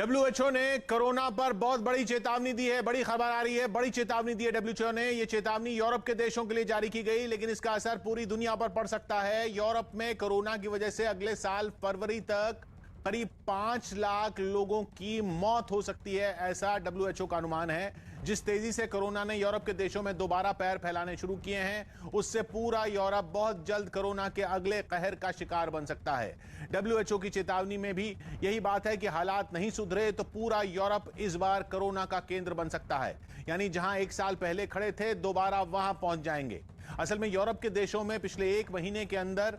WHO ने corona पर बहुत बड़ी चेतावनी दी है। बड़ी खबर आ रही है, बड़ी चेतावनी दी है डब्ल्यूएचओ ने। यह चेतावनी यूरोप के देशों के लिए जारी की गई, लेकिन इसका असर पूरी दुनिया पर पड़ सकता है। यूरोप में कोरोना की वजह से अगले साल फरवरी तक करीब 5 लाख लोगों की मौत हो सकती है, ऐसा डब्ल्यूएचओ का अनुमान है। जिस तेजी से कोरोना ने यूरोप के देशों में दोबारा पैर फैलाने शुरू किए हैं, उससे पूरा यूरोप बहुत जल्द कोरोना के अगले कहर का शिकार बन सकता है। डब्ल्यूएचओ की चेतावनी में भी यही बात है कि हालात नहीं सुधरे तो पूरा यूरोप इस बार कोरोना का केंद्र बन सकता है। यानी जहां 1 साल पहले खड़े थे, दोबारा वहां पहुंच जाएंगे। असल में यूरोप के देशों में पिछले 1 महीने के अंदर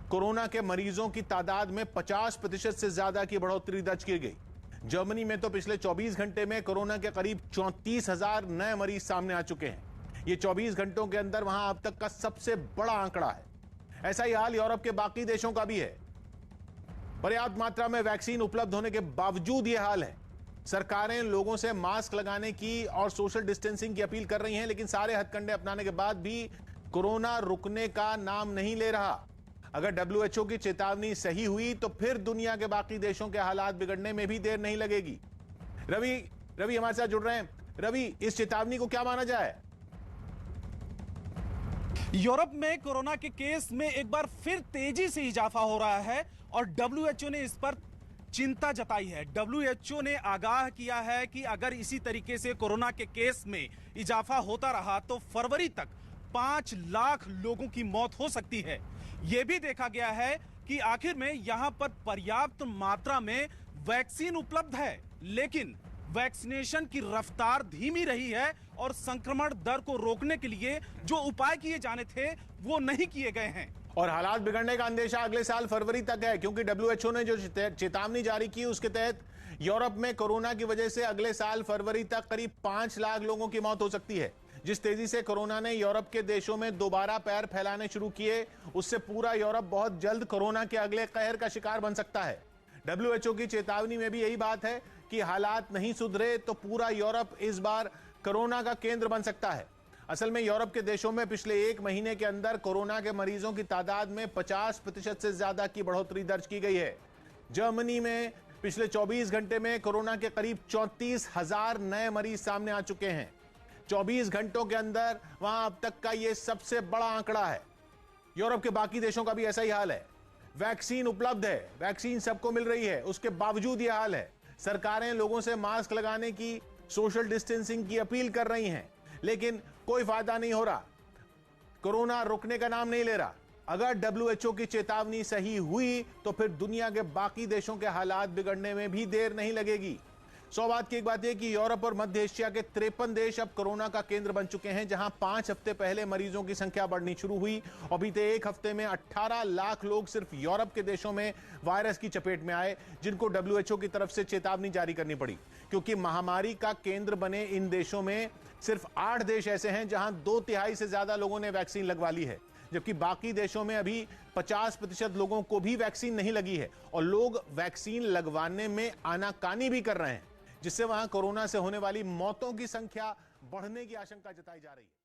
कोरोना के मरीजों की तादाद में 50% से ज्यादा की बढ़ोतरी दर्ज की गई। जर्मनी में तो पिछले 24 घंटे में कोरोना के करीब 34,000 नए मरीज सामने आ चुके हैं। ये 24 घंटों के अंदर वहां अब तक का सबसे बड़ा आंकड़ा है। ऐसा ही हाल यूरोप के बाकी देशों का भी है। पर्याप्त मात्रा में वैक्सीन उपलब्ध होने के बावजूद यह हाल है। सरकारें लोगों से मास्क लगाने की और सोशल डिस्टेंसिंग की अपील कर रही हैं, लेकिन सारे हथकंडे अपनाने के बाद भी कोरोना रुकने का नाम नहीं ले रहा। अगर डब्ल्यूएचओ की चेतावनी सही हुई तो फिर दुनिया के बाकी देशों के हालात बिगड़ने में भी देर नहीं लगेगी। रवि हमारे साथ जुड़ रहे हैं। रवि, इस चेतावनी को क्या माना जाए? यूरोप में कोरोना के केस में एक बार फिर तेजी से इजाफा हो रहा है और डब्ल्यूएचओ ने इस पर चिंता जताई है। डब्ल्यूएचओ ने आगाह किया है कि अगर इसी तरीके से कोरोना के केस में इजाफा होता रहा तो फरवरी तक 5 लाख लोगों की मौत हो सकती है। यह भी देखा गया है कि आखिर में यहां पर पर्याप्त मात्रा में वैक्सीन उपलब्ध है, लेकिन वैक्सीनेशन की रफ्तार धीमी रही है और संक्रमण दर को रोकने के लिए जो उपाय किए जाने थे वो नहीं किए गए हैं। और हालात बिगड़ने का अंदेशा अगले साल फरवरी तक है, क्योंकि डब्ल्यूएचओ ने जो चेतावनी जारी की उसके तहत यूरोप में कोरोना की वजह से अगले साल फरवरी तक करीब 5 लाख लोगों की मौत हो सकती है। जिस तेजी से कोरोना ने यूरोप के देशों में दोबारा पैर फैलाने शुरू किए, उससे पूरा यूरोप बहुत जल्द कोरोना के अगले कहर का शिकार बन सकता है। डब्ल्यूएचओ की चेतावनी में भी यही बात है कि हालात नहीं सुधरे तो पूरा यूरोप इस बार कोरोना का केंद्र बन सकता है। असल में यूरोप के देशों में पिछले 1 महीने के अंदर कोरोना के मरीजों की तादाद में 50% से ज्यादा की बढ़ोतरी दर्ज की गई है। जर्मनी में पिछले 24 घंटे में कोरोना के करीब 34,000 नए मरीज सामने आ चुके हैं। 24 घंटों के अंदर वहां अब तक का यह सबसे बड़ा आंकड़ा है। यूरोप के बाकी देशों का भी ऐसा ही हाल है। वैक्सीन उपलब्ध है, वैक्सीन सबको मिल रही है, उसके बावजूद यह हाल है। सरकारें लोगों से मास्क लगाने की, सोशल डिस्टेंसिंग की अपील कर रही हैं, लेकिन कोई फायदा नहीं हो रहा। कोरोना रुकने का नाम नहीं ले रहा। अगर डब्ल्यूएचओ की चेतावनी सही हुई तो फिर दुनिया के बाकी देशों के हालात बिगड़ने में भी देर नहीं लगेगी। सौभाग्य की एक बात यह कि यूरोप और मध्य एशिया के 53 देश अब कोरोना का केंद्र बन चुके हैं, जहां 5 हफ्ते पहले मरीजों की संख्या बढ़नी शुरू हुई और बीते 1 हफ्ते में 18 लाख लोग सिर्फ यूरोप के देशों में वायरस की चपेट में आए, जिनको डब्ल्यूएचओ की तरफ से चेतावनी जारी करनी पड़ी। क्योंकि महामारी का केंद्र बने इन देशों में सिर्फ 8 देश ऐसे हैं जहां 2/3 से ज्यादा लोगों ने वैक्सीन लगवा ली है, जबकि बाकी देशों में अभी 50% लोगों को भी वैक्सीन नहीं लगी है और लोग वैक्सीन लगवाने में आनाकानी भी कर रहे हैं, जिससे वहां कोरोना से होने वाली मौतों की संख्या बढ़ने की आशंका जताई जा रही है।